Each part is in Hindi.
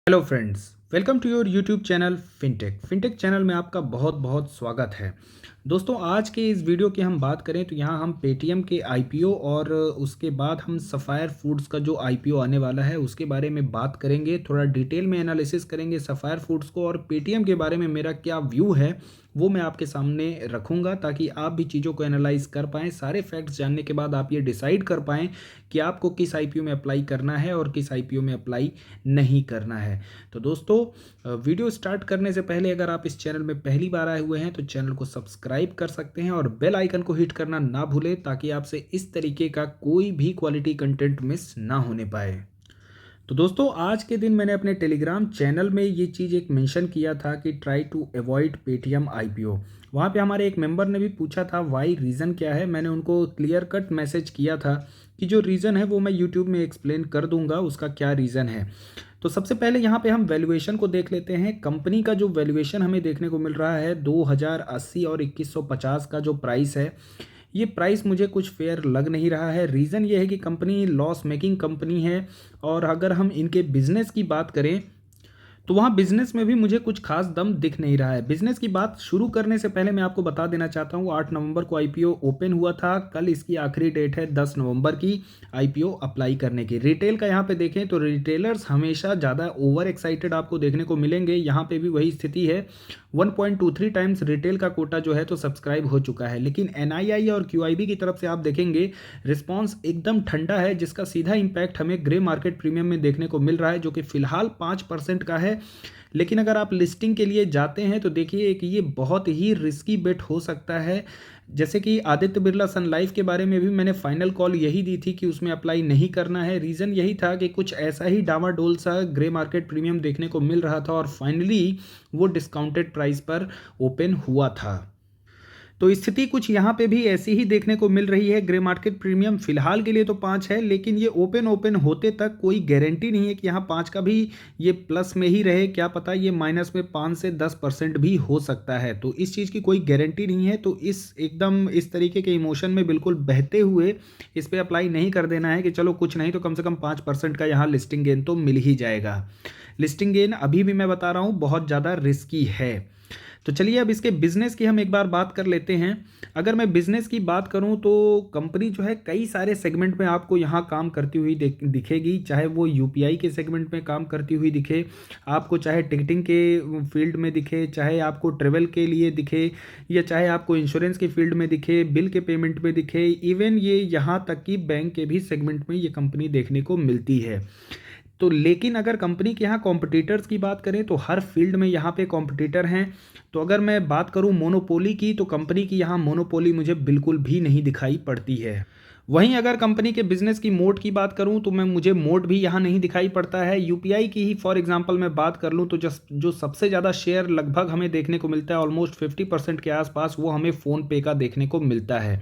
Hello friends, welcome to your YouTube channel fintech channel में आपका बहुत बहुत स्वागत है। दोस्तों, आज के इस वीडियो की हम बात करें तो यहाँ हम पेटीएम के आईपीओ और उसके बाद हम सफ़ायर फूड्स का जो आईपीओ आने वाला है उसके बारे में बात करेंगे। थोड़ा डिटेल में एनालिसिस करेंगे सफ़ायर फूड्स को, और पेटीएम के बारे में मेरा क्या व्यू है वो मैं आपके सामने रखूँगा, ताकि आप भी चीज़ों को एनालाइज कर पाएँ। सारे फैक्ट्स जानने के बाद आप ये डिसाइड कर पाएँ कि आपको किस आईपीओ में अप्लाई करना है और किस आईपीओ में अप्लाई नहीं करना है। तो दोस्तों, वीडियो स्टार्ट करने से पहले अगर आप इस चैनल में पहली बार आए हुए हैं तो चैनल को सब्सक्राइब कर सकते हैं और बेल आइकन को हिट करना ना भूलें, ताकि आपसे इस तरीके का कोई भी क्वालिटी कंटेंट मिस ना होने पाए। तो दोस्तों, आज के दिन मैंने अपने टेलीग्राम चैनल में ये चीज़ एक मेंशन किया था कि try to avoid Paytm IPO. वहाँ पे हमारे एक मेंबर ने भी पूछा था वाई, रीज़न क्या है। मैंने उनको क्लियर कट मैसेज किया था कि जो रीज़न है वो मैं यूट्यूब में एक्सप्लेन कर दूंगा, उसका क्या रीज़न है। तो सबसे पहले यहाँ पे हम वैल्यूएशन को देख लेते हैं। कंपनी का जो वैल्यूएशन हमें देखने को मिल रहा है 2080 और 2150 का जो प्राइस है, ये प्राइस मुझे कुछ फेयर लग नहीं रहा है। रीज़न ये है कि कंपनी लॉस मेकिंग कंपनी है, और अगर हम इनके बिज़नेस की बात करें तो वहाँ बिज़नेस में भी मुझे कुछ खास दम दिख नहीं रहा है। बिज़नेस की बात शुरू करने से पहले मैं आपको बता देना चाहता हूँ, 8 नवंबर को आईपीओ ओपन हुआ था। कल इसकी आखिरी डेट है 10 नवंबर की आईपीओ अप्लाई करने की। रिटेल का यहाँ पे देखें तो रिटेलर्स हमेशा ज़्यादा ओवर एक्साइटेड आपको देखने को मिलेंगे। यहाँ पे भी वही स्थिति है। 1.23 टाइम्स रिटेल का कोटा जो है तो सब्सक्राइब हो चुका है, लेकिन एनआईआई और क्यूआईबी की तरफ से आप देखेंगे रिस्पांस एकदम ठंडा है, जिसका सीधा इम्पैक्ट हमें ग्रे मार्केट प्रीमियम में देखने को मिल रहा है, जो कि फिलहाल 5% का है। लेकिन अगर आप लिस्टिंग के लिए जाते हैं तो देखिए कि ये बहुत ही रिस्की बेट हो सकता है। जैसे कि आदित्य बिरला सन लाइफ के बारे में भी मैंने फाइनल कॉल यही दी थी कि उसमें अप्लाई नहीं करना है। रीज़न यही था कि कुछ ऐसा ही डामाडोल सा ग्रे मार्केट प्रीमियम देखने को मिल रहा था, और फाइनली वो डिस्काउंटेड प्राइस पर ओपन हुआ था। तो स्थिति कुछ यहाँ पे भी ऐसी ही देखने को मिल रही है। ग्रे मार्केट प्रीमियम फिलहाल के लिए तो 5 है, लेकिन ये ओपन होते तक कोई गारंटी नहीं है कि यहाँ 5 का भी ये प्लस में ही रहे। क्या पता ये माइनस में 5 से 10% भी हो सकता है। तो इस चीज़ की कोई गारंटी नहीं है। तो इस तरीके के इमोशन में बिल्कुल बहते हुए इस पर अप्लाई नहीं कर देना है कि चलो कुछ नहीं तो कम से कम 5% का यहाँ लिस्टिंग गेन तो मिल ही जाएगा। लिस्टिंग गेन अभी भी मैं बता रहा हूँ बहुत ज़्यादा रिस्की है। तो चलिए अब इसके बिज़नेस की हम एक बार बात कर लेते हैं। अगर मैं बिज़नेस की बात करूं तो कंपनी जो है कई सारे सेगमेंट में आपको यहाँ काम करती हुई दिखेगी। चाहे वो यूपीआई के सेगमेंट में काम करती हुई दिखे आपको, चाहे टिकटिंग के फील्ड में दिखे, चाहे आपको ट्रेवल के लिए दिखे, या चाहे आपको इंश्योरेंस के फील्ड में दिखे, बिल के पेमेंट में दिखे, इवन ये यहाँ तक कि बैंक के भी सेगमेंट में ये कंपनी देखने को मिलती है। तो लेकिन अगर कंपनी के यहाँ कॉम्पिटिटर्स की बात करें तो हर फील्ड में यहाँ पे कॉम्पिटिटर हैं। तो अगर मैं बात करूँ मोनोपोली की, तो कंपनी की यहाँ मोनोपोली मुझे बिल्कुल भी नहीं दिखाई पड़ती है। वहीं अगर कंपनी के बिजनेस की मोड की बात करूं तो मुझे मोड भी यहाँ नहीं दिखाई पड़ता है। यूपीआई की ही फॉर एग्जांपल मैं बात कर लूं तो जो सबसे ज़्यादा शेयर लगभग हमें देखने को मिलता है, ऑलमोस्ट 50% के आसपास, वो हमें फ़ोन पे का देखने को मिलता है।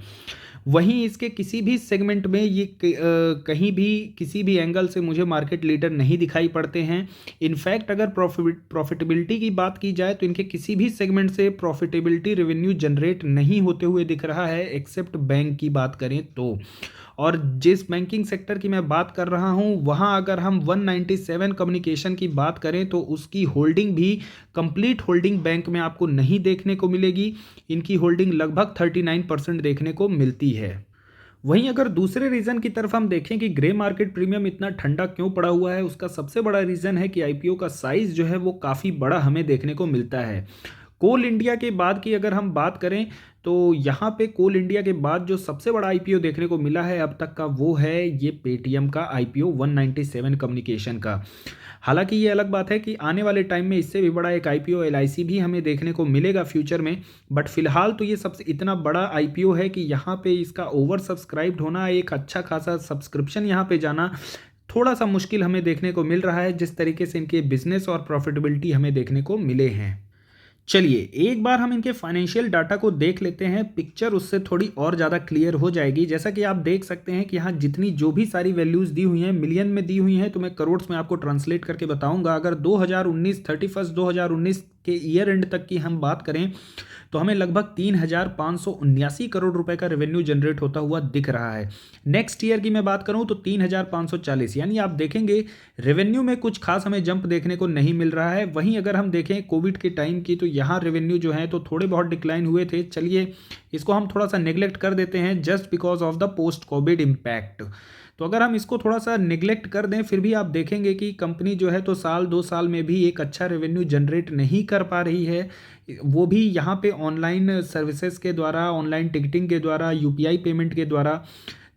वहीं इसके किसी भी सेगमेंट में ये कहीं भी किसी भी एंगल से मुझे मार्केट लीडर नहीं दिखाई पड़ते हैं। इनफैक्ट अगर प्रॉफिटेबिलिटी की बात की जाए तो इनके किसी भी सेगमेंट से प्रॉफिटेबिलिटी रेवेन्यू जनरेट नहीं होते हुए दिख रहा है, एक्सेप्ट बैंक की बात करें तो। और जिस बैंकिंग सेक्टर की मैं बात कर रहा हूं वहां अगर हम 197 कम्युनिकेशन की बात करें तो उसकी होल्डिंग भी कंप्लीट होल्डिंग बैंक में आपको नहीं देखने को मिलेगी। इनकी होल्डिंग लगभग 39% देखने को मिलती है। वहीं अगर दूसरे रीज़न की तरफ हम देखें कि ग्रे मार्केट प्रीमियम इतना ठंडा क्यों पड़ा हुआ है, उसका सबसे बड़ा रीज़न है कि आईपीओ का साइज़ जो है वो काफ़ी बड़ा हमें देखने को मिलता है। कोल इंडिया के बाद की अगर हम बात करें तो यहाँ पे कोल इंडिया के बाद जो सबसे बड़ा आईपीओ देखने को मिला है अब तक का, वो है ये पेटीएम का आईपीओ 197 कम्युनिकेशन का। हालांकि ये अलग बात है कि आने वाले टाइम में इससे भी बड़ा एक आईपीओ एलआईसी भी हमें देखने को मिलेगा फ्यूचर में, बट फिलहाल तो ये सबसे इतना बड़ा आईपीओ है कि यहाँ पे इसका ओवर सब्सक्राइब्ड होना, एक अच्छा खासा सब्सक्रिप्शन यहाँ पे जाना थोड़ा सा मुश्किल हमें देखने को मिल रहा है, जिस तरीके से इनके बिजनेस और प्रॉफिटेबिलिटी हमें देखने को मिले हैं। चलिए एक बार हम इनके फाइनेंशियल डाटा को देख लेते हैं, पिक्चर उससे थोड़ी और ज़्यादा क्लियर हो जाएगी। जैसा कि आप देख सकते हैं कि यहाँ जितनी जो भी सारी वैल्यूज़ दी हुई हैं मिलियन में दी हुई हैं, तो मैं करोड़ में आपको ट्रांसलेट करके बताऊंगा। अगर 2019 31 2019 के ईयर एंड तक की हम बात करें तो हमें लगभग 3,579 करोड़ रुपए का रेवेन्यू जनरेट होता हुआ दिख रहा है। नेक्स्ट ईयर की मैं बात करूं तो 3,540, यानी आप देखेंगे रेवेन्यू में कुछ खास हमें जंप देखने को नहीं मिल रहा है। वहीं अगर हम देखें कोविड के टाइम की तो यहाँ रेवेन्यू जो है तो थोड़े बहुत डिक्लाइन हुए थे। चलिए इसको हम थोड़ा सा नेग्लेक्ट कर देते हैं just because of the post Covid impact. तो अगर हम इसको थोड़ा सा निगलेक्ट कर दें फिर भी आप देखेंगे कि कंपनी जो है तो साल 2 साल में भी एक अच्छा रेवेन्यू जनरेट नहीं कर पा रही है, वो भी यहाँ पे ऑनलाइन सर्विसेज के द्वारा, ऑनलाइन टिकटिंग के द्वारा, यूपीआई पेमेंट के द्वारा।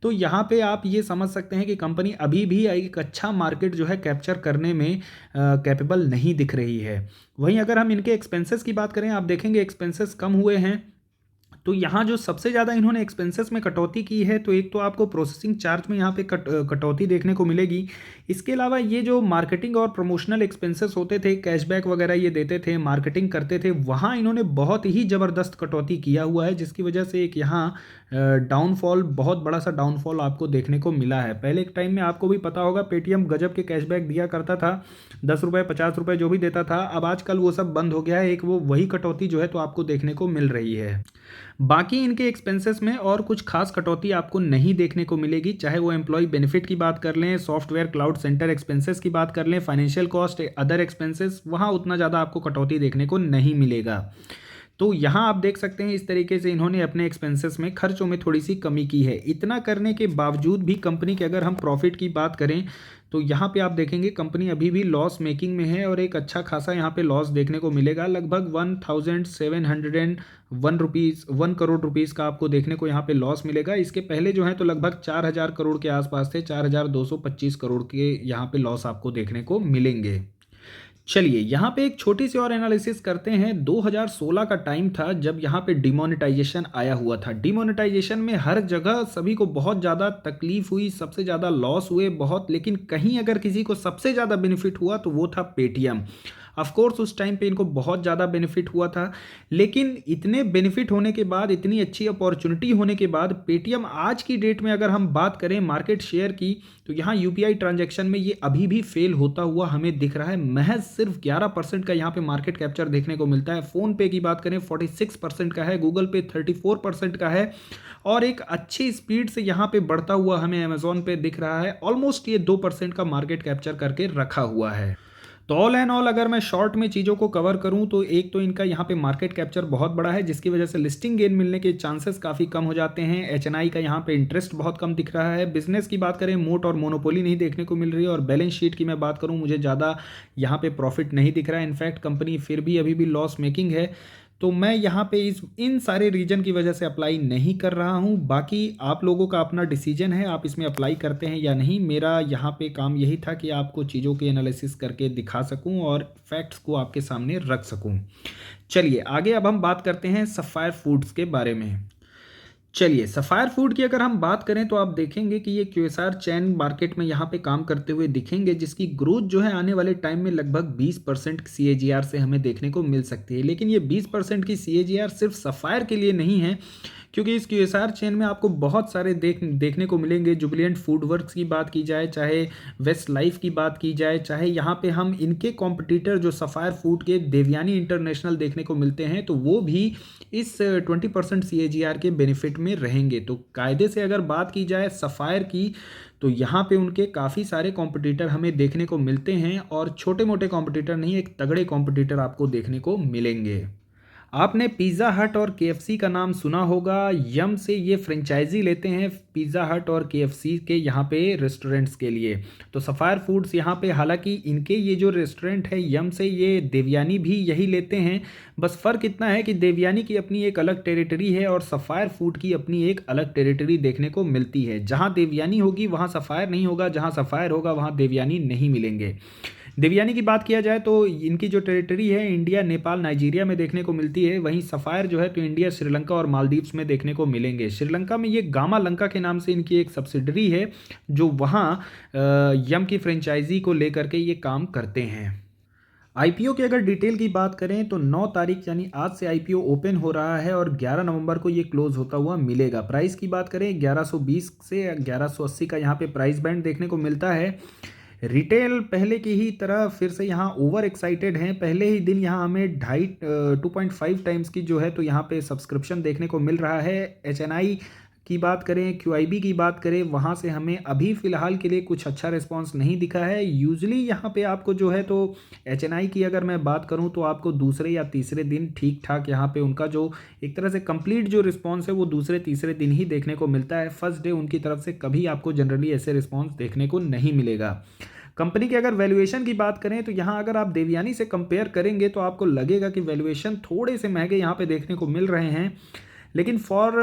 तो यहाँ पे आप ये समझ सकते हैं कि कंपनी अभी भी एक अच्छा मार्केट जो है कैप्चर करने में कैपेबल नहीं दिख रही है। वहीं अगर हम इनके एक्सपेंसेस की बात करें, आप देखेंगे एक्सपेंसेस कम हुए हैं। तो यहाँ जो सबसे ज़्यादा इन्होंने एक्सपेंसेस में कटौती की है तो एक तो आपको प्रोसेसिंग चार्ज में यहाँ पे कटौती देखने को मिलेगी। इसके अलावा ये जो मार्केटिंग और प्रमोशनल एक्सपेंसेस होते थे, कैशबैक वगैरह ये देते थे, मार्केटिंग करते थे, वहाँ इन्होंने बहुत ही ज़बरदस्त कटौती किया हुआ है, जिसकी वजह से एक यहाँ डाउनफॉल, बहुत बड़ा सा डाउनफॉल आपको देखने को मिला है। पहले एक टाइम में आपको भी पता होगा पेटीएम गजब के कैशबैक दिया करता था, 10 रुपये 50 रुपये जो भी देता था। अब आजकल वो सब बंद हो गया है, एक वो वही कटौती जो है तो आपको देखने को मिल रही है। बाकी इनके एक्सपेंसेस में और कुछ खास कटौती आपको नहीं देखने को मिलेगी, चाहे वो एम्प्लॉय बेनिफिट की बात कर लें, सॉफ्टवेयर क्लाउड सेंटर एक्सपेंसेस की बात कर लें, फाइनेंशियल कॉस्ट, अदर एक्सपेंसेस, वहाँ उतना ज़्यादा आपको कटौती देखने को नहीं मिलेगा। तो यहाँ आप देख सकते हैं इस तरीके से इन्होंने अपने एक्सपेंसेस में, खर्चों में थोड़ी सी कमी की है। इतना करने के बावजूद भी कंपनी के अगर हम प्रॉफिट की बात करें तो यहाँ पे आप देखेंगे कंपनी अभी भी लॉस मेकिंग में है और एक अच्छा खासा यहाँ पे लॉस देखने को मिलेगा। लगभग 1 करोड़ रुपीज़ का आपको देखने को यहाँ पे लॉस मिलेगा। इसके पहले जो है तो लगभग 4,000 करोड़ के आसपास थे, 4,225 करोड़ के यहाँ पे लॉस आपको देखने को मिलेंगे। चलिए यहाँ पे एक छोटी सी और एनालिसिस करते हैं। 2016 का टाइम था जब यहाँ पे डिमोनेटाइजेशन आया हुआ था। डिमोनेटाइजेशन में हर जगह सभी को बहुत ज़्यादा तकलीफ हुई, सबसे ज़्यादा लॉस हुए बहुत, लेकिन कहीं अगर किसी को सबसे ज़्यादा बेनिफिट हुआ तो वो था पेटीएम। ऑफ कोर्स उस टाइम पे इनको बहुत ज़्यादा बेनिफिट हुआ था, लेकिन इतने बेनिफिट होने के बाद, इतनी अच्छी अपॉर्चुनिटी होने के बाद पेटीएम आज की डेट में अगर हम बात करें मार्केट शेयर की तो यहाँ यूपीआई ट्रांजैक्शन में ये अभी भी फेल होता हुआ हमें दिख रहा है। महज सिर्फ 11% का यहाँ पे मार्केट कैप्चर देखने को मिलता है। फ़ोन पे की बात करें 46% का है, गूगल पे 34% का है और एक अच्छी स्पीड से यहाँ पे बढ़ता हुआ हमें अमेजोन पे दिख रहा है। ऑलमोस्ट ये 2% का मार्केट कैप्चर करके रखा हुआ है। तो ऑल एंड ऑल अगर मैं शॉर्ट में चीज़ों को कवर करूं तो एक तो इनका यहाँ पे मार्केट कैप्चर बहुत बड़ा है, जिसकी वजह से लिस्टिंग गेन मिलने के चांसेस काफ़ी कम हो जाते हैं। एचएनआई का यहाँ पे इंटरेस्ट बहुत कम दिख रहा है। बिजनेस की बात करें मोट और मोनोपोली नहीं देखने को मिल रही है और बैलेंस शीट की मैं बात करूँ मुझे ज़्यादा यहाँ पे प्रॉफिट नहीं दिख रहा है। इनफैक्ट कंपनी फिर भी अभी भी लॉस मेकिंग है। तो मैं यहाँ पे इन सारे रीजन की वजह से अप्लाई नहीं कर रहा हूँ। बाकी आप लोगों का अपना डिसीजन है, आप इसमें अप्लाई करते हैं या नहीं। मेरा यहाँ पे काम यही था कि आपको चीज़ों के एनालिसिस करके दिखा सकूँ और फैक्ट्स को आपके सामने रख सकूँ। चलिए आगे अब हम बात करते हैं सफायर फूड्स के बारे में। चलिए सफायर फूड की अगर हम बात करें तो आप देखेंगे कि ये क्यूएसआर चैन मार्केट में यहाँ पे काम करते हुए दिखेंगे, जिसकी ग्रोथ जो है आने वाले टाइम में लगभग 20% CAGR से हमें देखने को मिल सकती है। लेकिन ये 20% की CAGR सिर्फ सफायर के लिए नहीं है, क्योंकि इस क्यूएसआर चेन में आपको बहुत सारे देखने को मिलेंगे। जुबिलिएंट फूड वर्क्स की बात की जाए, चाहे वेस्ट लाइफ की बात की जाए, चाहे यहाँ पे हम इनके कॉम्पिटिटर जो सफायर फूड के देवयानी इंटरनेशनल देखने को मिलते हैं, तो वो भी इस 20% CAGR के बेनिफिट में रहेंगे। तो कायदे से अगर बात की जाए सफायर की तो यहाँ पे उनके काफ़ी सारे कॉम्पिटिटर हमें देखने को मिलते हैं और छोटे मोटे कॉम्पिटिटर नहीं, एक तगड़े कॉम्पिटिटर आपको देखने को मिलेंगे। आपने पिज़्ज़ा हट और KFC का नाम सुना होगा। यम से ये फ्रेंचाइजी लेते हैं पिज़्ज़ा हट और KFC के यहाँ पे रेस्टोरेंट्स के लिए। तो सफायर फूड्स यहाँ पे, हालांकि इनके ये जो रेस्टोरेंट है यम से, ये देवयानी भी यही लेते हैं। बस फ़र्क इतना है कि देवयानी की अपनी एक अलग टेरिटरी है और सफायर फूड की अपनी एक अलग टेरिटरी देखने को मिलती है। जहाँ देवयानी होगी वहाँ सफायर नहीं होगा, जहाँ सफायर होगा वहाँ देवयानी नहीं मिलेंगे। देवयानी की बात किया जाए तो इनकी जो टेरिटरी है इंडिया, नेपाल, नाइजीरिया में देखने को मिलती है। वहीं सफायर जो है तो इंडिया, श्रीलंका और मालदीव्स में देखने को मिलेंगे। श्रीलंका में ये गामा लंका के नाम से इनकी एक सब्सिडरी है जो वहाँ यम की फ्रेंचाइजी को लेकर के ये काम करते हैं। आईपीओ की अगर डिटेल की बात करें तो 9 तारीख यानी आज से आईपीओ ओपन हो रहा है और 11 नवंबर को ये क्लोज होता हुआ मिलेगा। प्राइस की बात करें 1120 से 1180 का यहाँ पे प्राइस बैंड देखने को मिलता है। रिटेल पहले की ही तरह फिर से यहाँ ओवर एक्साइटेड हैं। पहले ही दिन यहाँ हमें 2.5 टाइम्स की जो है तो यहाँ पे सब्सक्रिप्शन देखने को मिल रहा है। एचएनआई की बात करें, क्यूआईबी की बात करें, वहाँ से हमें अभी फ़िलहाल के लिए कुछ अच्छा रिस्पांस नहीं दिखा है। यूजुअली यहाँ पे आपको जो है तो एचएनआई की अगर मैं बात करूँ तो आपको दूसरे या तीसरे दिन ठीक ठाक यहाँ पे उनका जो एक तरह से कंप्लीट जो रिस्पांस है वो दूसरे तीसरे दिन ही देखने को मिलता है। फर्स्ट डे उनकी तरफ से कभी आपको जनरली ऐसे रिस्पांस देखने को नहीं मिलेगा। कंपनी की अगर वैल्यूएशन की बात करें तो यहाँ अगर आप देवयानी से कंपेयर करेंगे तो आपको लगेगा कि वैल्यूएशन थोड़े से महंगे यहाँ पे देखने को मिल रहे हैं। लेकिन फॉर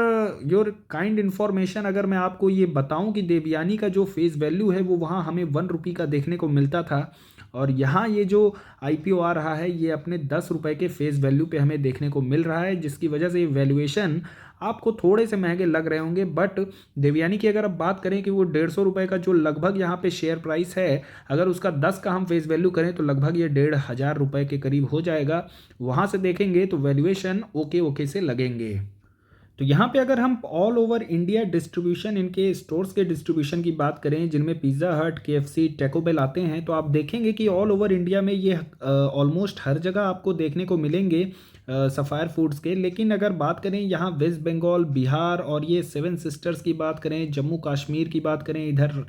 योर काइंड इन्फॉर्मेशन अगर मैं आपको ये बताऊं कि देवयानी का जो फेस वैल्यू है वो वहाँ हमें 1 रुपये का देखने को मिलता था, और यहाँ ये जो आईपीओ आ रहा है ये अपने 10 रुपये के फेस वैल्यू पे हमें देखने को मिल रहा है, जिसकी वजह से ये वैल्यूएशन आपको थोड़े से महंगे लग रहे होंगे। बट देवयानी की अगर आप बात करें कि वो 150 रुपये का जो लगभग यहाँ पे शेयर प्राइस है, अगर उसका 10 का हम फेस वैल्यू करें तो लगभग ये 1,500 रुपये के करीब हो जाएगा। वहाँ से देखेंगे तो वैल्यूएशन ओके ओके से लगेंगे। तो यहाँ पे अगर हम ऑल ओवर इंडिया डिस्ट्रीब्यूशन, इनके स्टोर्स के डिस्ट्रीब्यूशन की बात करें जिनमें पिज़्ज़ा हट, केएफसी, टैको बेल आते हैं, तो आप देखेंगे कि ऑल ओवर इंडिया में ये ऑलमोस्ट हर जगह आपको देखने को मिलेंगे सफ़ायर फूड्स के। लेकिन अगर बात करें यहाँ वेस्ट बंगाल, बिहार और ये 7 सिस्टर्स की बात करें, जम्मू कश्मीर की बात करें, इधर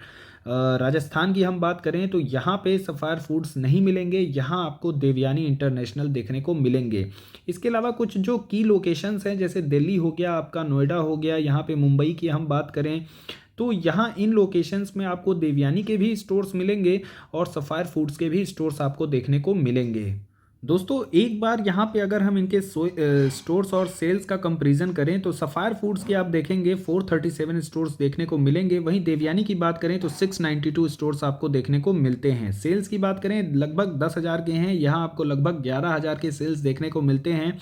राजस्थान की हम बात करें, तो यहाँ पे सफ़ायर फूड्स नहीं मिलेंगे। यहाँ आपको देवयानी इंटरनेशनल देखने को मिलेंगे। इसके अलावा कुछ जो की लोकेशंस हैं जैसे दिल्ली हो गया, आपका नोएडा हो गया, यहाँ पे मुंबई की हम बात करें तो यहाँ इन लोकेशंस में आपको देवयानी के भी स्टोर्स मिलेंगे और सफ़ायर फूड्स के भी स्टोर्स आपको देखने को मिलेंगे। दोस्तों एक बार यहाँ पे अगर हम इनके स्टोर्स और सेल्स का कंपैरिजन करें तो सफ़ायर फूड्स के आप देखेंगे 437 स्टोर्स देखने को मिलेंगे। वहीं देवयानी की बात करें तो 692 स्टोर्स आपको देखने को मिलते हैं। सेल्स की बात करें लगभग 10,000 के हैं, यहाँ आपको लगभग 11,000 के सेल्स देखने को मिलते हैं।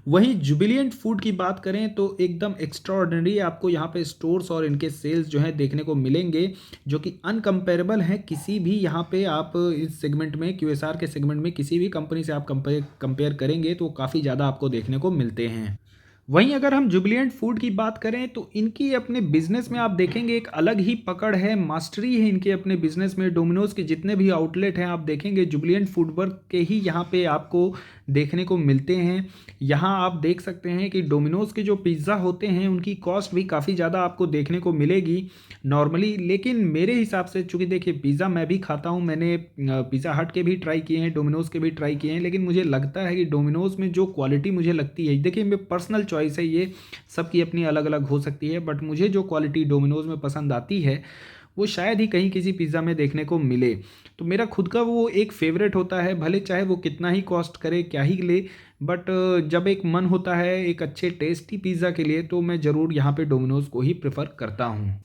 वहीं जुबिलिएंट फूड की बात करें तो एकदम एक्स्ट्राऑर्डिनरी आपको यहाँ पे स्टोर्स और इनके सेल्स जो है देखने को मिलेंगे, जो कि अनकम्पेरेबल हैं किसी भी यहाँ पे आप इस सेगमेंट में, क्यूएसआर के सेगमेंट में किसी भी कंपनी से आप कंपेयर करेंगे तो काफ़ी ज़्यादा आपको देखने को मिलते हैं। वहीं अगर हम जुबिलिएंट फूड की बात करें तो इनकी अपने बिजनेस में आप देखेंगे एक अलग ही पकड़ है, मास्टरी है इनके अपने बिजनेस में। डोमिनोज के जितने भी आउटलेट हैं आप देखेंगे जुबिलिएंट फूड वर्क के ही यहाँ पे आपको देखने को मिलते हैं। यहाँ आप देख सकते हैं कि डोमिनोज के जो पिज़्ज़ा होते हैं उनकी कॉस्ट भी काफ़ी ज़्यादा आपको देखने को मिलेगी नॉर्मली। लेकिन मेरे हिसाब से, चूँकि देखिए पिज़्ज़ा मैं भी खाता हूँ, मैंने पिज़्ज़ा हट के भी ट्राई किए हैं, डोमिनोज के भी ट्राई किए हैं, लेकिन मुझे लगता है कि डोमिनोज में जो क्वालिटी मुझे लगती है, देखिए मेरी पर्सनल चॉइस है, ये सबकी अपनी अलग अलग हो सकती है, बट मुझे जो क्वालिटी डोमिनोज में पसंद आती है वो शायद ही कहीं किसी पिज़्ज़ा में देखने को मिले। तो मेरा खुद का वो एक फेवरेट होता है, भले चाहे वो कितना ही कॉस्ट करे, क्या ही ले, बट जब एक मन होता है एक अच्छे टेस्टी पिज़्ज़ा के लिए तो मैं ज़रूर यहाँ पे डोमिनोज को ही प्रेफर करता हूँ।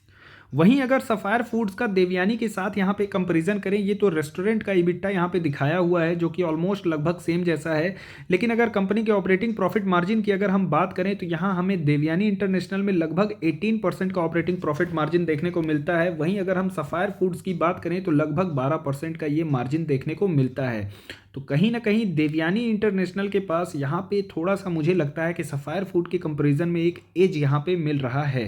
वहीं अगर सफ़ायर फूड्स का देवयानी के साथ यहाँ पे कंपैरिजन करें, ये तो रेस्टोरेंट का ईबिटा यहाँ पे दिखाया हुआ है जो कि ऑलमोस्ट लगभग सेम जैसा है। लेकिन अगर कंपनी के ऑपरेटिंग प्रॉफिट मार्जिन की अगर हम बात करें तो यहाँ हमें देवयानी इंटरनेशनल में लगभग 18% का ऑपरेटिंग प्रॉफिट मार्जिन देखने को मिलता है। वहीं अगर हम सफ़ायर फूड्स की बात करें तो लगभग 12% का ये मार्जिन देखने को मिलता है। तो कहीं ना कहीं देवयानी इंटरनेशनल के पास यहाँ पे थोड़ा सा मुझे लगता है कि सफ़ायर फूड के कंपेरिजन में एक एज यहाँ पे मिल रहा है।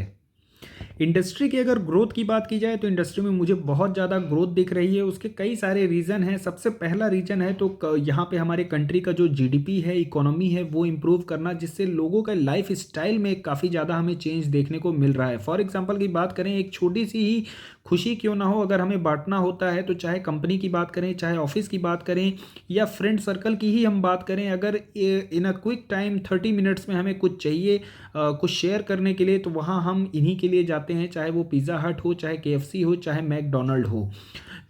इंडस्ट्री की अगर ग्रोथ की बात की जाए तो इंडस्ट्री में मुझे बहुत ज़्यादा ग्रोथ दिख रही है। उसके कई सारे रीज़न हैं। सबसे पहला रीज़न है तो यहाँ पे हमारे कंट्री का जो जीडीपी है, इकोनॉमी है, वो इम्प्रूव करना, जिससे लोगों का लाइफ स्टाइल में काफ़ी ज़्यादा हमें चेंज देखने को मिल रहा है। फॉर एग्जांपल की बात करें, एक छोटी सी ही खुशी क्यों ना हो, अगर हमें बांटना होता है तो चाहे कंपनी की बात करें, चाहे ऑफिस की बात करें या फ्रेंड सर्कल की ही हम बात करें, अगर इन अ क्विक टाइम 30 मिनट्स में हमें कुछ चाहिए, कुछ शेयर करने के लिए, तो वहाँ हम इन्हीं के लिए जाते हैं, चाहे वो पिज़्ज़ा हट हो, चाहे केएफसी हो, चाहे मैकडोनल्ड हो।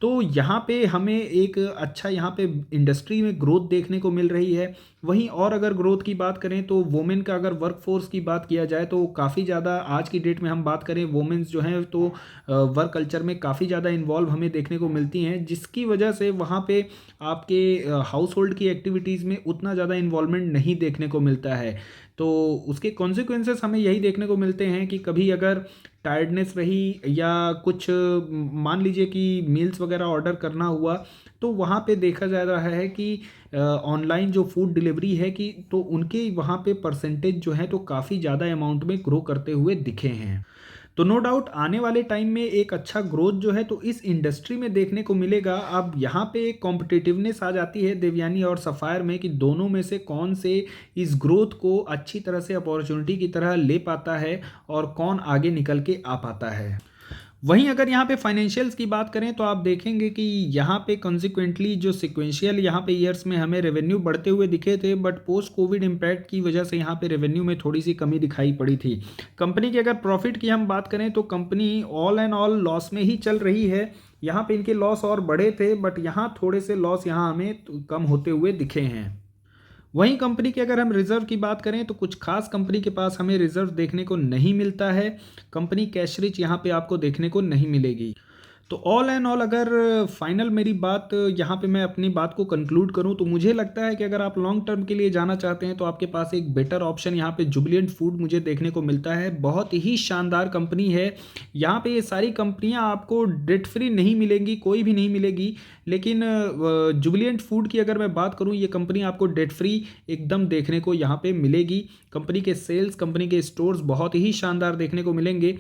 तो यहाँ पे हमें एक अच्छा यहाँ पे इंडस्ट्री में ग्रोथ देखने को मिल रही है। वहीं और अगर ग्रोथ की बात करें तो वुमेन का अगर वर्कफोर्स की बात किया जाए तो काफ़ी ज़्यादा आज की डेट में हम बात करें, वुमेन्स जो हैं तो वर्क कल्चर में काफ़ी ज़्यादा इन्वॉल्व हमें देखने को मिलती हैं, जिसकी वजह से वहाँ पे आपके हाउस होल्ड की एक्टिविटीज़ में उतना ज़्यादा इन्वॉल्वमेंट नहीं देखने को मिलता है। तो उसके कॉन्सिक्वेंसेस हमें यही देखने को मिलते हैं कि कभी अगर टायर्डनेस रही या कुछ मान लीजिए कि मील्स वगैरह ऑर्डर करना हुआ, तो वहाँ पे देखा जा रहा है कि ऑनलाइन जो फूड डिलीवरी है कि तो उनके वहाँ पे परसेंटेज जो है तो काफ़ी ज़्यादा अमाउंट में ग्रो करते हुए दिखे हैं। तो नो डाउट आने वाले टाइम में एक अच्छा ग्रोथ जो है तो इस इंडस्ट्री में देखने को मिलेगा। अब यहाँ पे एक कॉम्पिटिटिवनेस आ जाती है देवयानी और सफ़ायर में कि दोनों में से कौन से इस ग्रोथ को अच्छी तरह से अपॉर्चुनिटी की तरह ले पाता है और कौन आगे निकल के आ पाता है। वहीं अगर यहाँ पे फाइनेंशियल्स की बात करें तो आप देखेंगे कि यहाँ पे कॉन्सिक्वेंटली जो सिक्वेंशियल यहाँ पे ईयर्स में हमें रेवेन्यू बढ़ते हुए दिखे थे, बट पोस्ट कोविड इम्पैक्ट की वजह से यहाँ पे रेवेन्यू में थोड़ी सी कमी दिखाई पड़ी थी। कंपनी की अगर प्रॉफिट की हम बात करें तो company all and all loss में ही चल रही है। यहाँ पे इनके लॉस और बढ़े थे, बट यहाँ थोड़े से लॉस यहाँ हमें कम होते हुए दिखे हैं। वहीं कंपनी के अगर हम रिजर्व की बात करें तो कुछ खास कंपनी के पास हमें रिजर्व देखने को नहीं मिलता है। कंपनी कैश रिच यहाँ पे आपको देखने को नहीं मिलेगी। तो ऑल एंड ऑल अगर फाइनल मेरी बात यहाँ पे मैं अपनी बात को कंक्लूड करूँ तो मुझे लगता है कि अगर आप लॉन्ग टर्म के लिए जाना चाहते हैं तो आपके पास एक बेटर ऑप्शन यहाँ पे जुबिलेंट फूड मुझे देखने को मिलता है। बहुत ही शानदार कंपनी है। यहाँ पे ये सारी कंपनियाँ आपको डेट फ्री नहीं मिलेंगी, कोई भी नहीं मिलेगी, लेकिन जुबिलेंट फूड की अगर मैं बात करूँ ये कंपनी आपको डेट फ्री एकदम देखने को यहाँ पे मिलेगी। कंपनी के सेल्स, कंपनी के स्टोर्स बहुत ही शानदार देखने को मिलेंगे।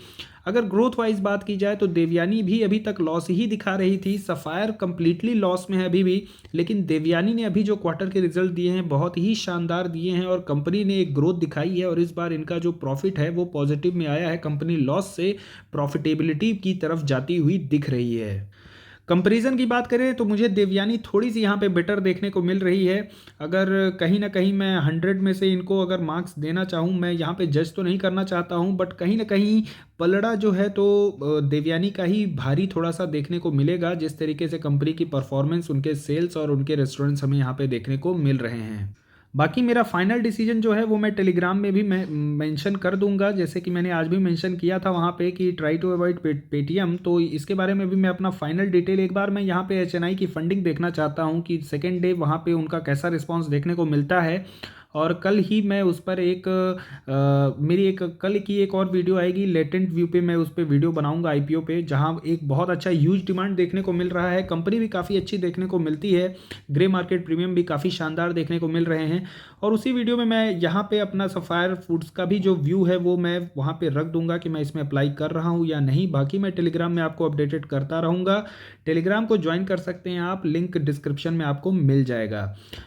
अगर ग्रोथ वाइज बात की जाए तो देवयानी भी अभी तक लॉस ही दिखा रही थी, सफ़ायर कंप्लीटली लॉस में है अभी भी, लेकिन देवयानी ने अभी जो क्वार्टर के रिजल्ट दिए हैं बहुत ही शानदार दिए हैं और कंपनी ने एक ग्रोथ दिखाई है और इस बार इनका जो प्रॉफिट है वो पॉजिटिव में आया है। कंपनी लॉस से प्रॉफिटेबिलिटी की तरफ जाती हुई दिख रही है। कंपैरिजन की बात करें तो मुझे देवयानी थोड़ी सी यहाँ पे बेटर देखने को मिल रही है। अगर कहीं ना कहीं मैं 100 में से इनको अगर मार्क्स देना चाहूँ, मैं यहाँ पे जज तो नहीं करना चाहता हूँ, बट कहीं ना कहीं पलड़ा जो है तो देवयानी का ही भारी थोड़ा सा देखने को मिलेगा, जिस तरीके से कंपनी की परफॉर्मेंस, उनके सेल्स और उनके रेस्टोरेंट्स हमें यहाँ पे देखने को मिल रहे हैं। बाकी मेरा फाइनल डिसीजन जो है वो मैं टेलीग्राम में भी मैं मेंशन कर दूंगा, जैसे कि मैंने आज भी मेंशन किया था वहाँ पे कि ट्राई टू अवॉइड पेटीएम। तो इसके बारे में भी मैं अपना फाइनल डिटेल एक बार मैं यहाँ पे एचएनआई की फंडिंग देखना चाहता हूँ कि सेकेंड डे वहाँ पे उनका कैसा रिस्पॉन्स देखने को मिलता है। और कल ही मैं उस पर एक मेरी एक कल की एक और वीडियो आएगी लेटेंट व्यू पे, मैं उस पर वीडियो बनाऊंगा आईपीओ पे, जहां एक बहुत अच्छा ह्यूज डिमांड देखने को मिल रहा है। कंपनी भी काफ़ी अच्छी देखने को मिलती है, ग्रे मार्केट प्रीमियम भी काफ़ी शानदार देखने को मिल रहे हैं। और उसी वीडियो में मैं यहाँ पे अपना सफ़ायर फूड्स का भी जो व्यू है वो मैं वहाँ पे रख दूंगा कि मैं इसमें अप्लाई कर रहा हूँ या नहीं। बाकी मैं टेलीग्राम में आपको अपडेटेड करता रहूँगा। टेलीग्राम को ज्वाइन कर सकते हैं आप, लिंक डिस्क्रिप्शन में आपको मिल जाएगा।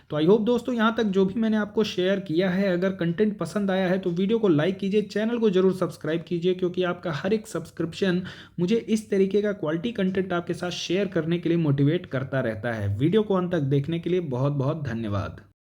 तो आई होप दोस्तों यहाँ तक जो भी मैंने आपको शेयर किया है, अगर कंटेंट पसंद आया है तो वीडियो को लाइक कीजिए, चैनल को जरूर सब्सक्राइब कीजिए, क्योंकि आपका हर एक सब्सक्रिप्शन मुझे इस तरीके का क्वालिटी कंटेंट आपके साथ शेयर करने के लिए मोटिवेट करता रहता है। वीडियो को अंत तक देखने के लिए बहुत बहुत धन्यवाद।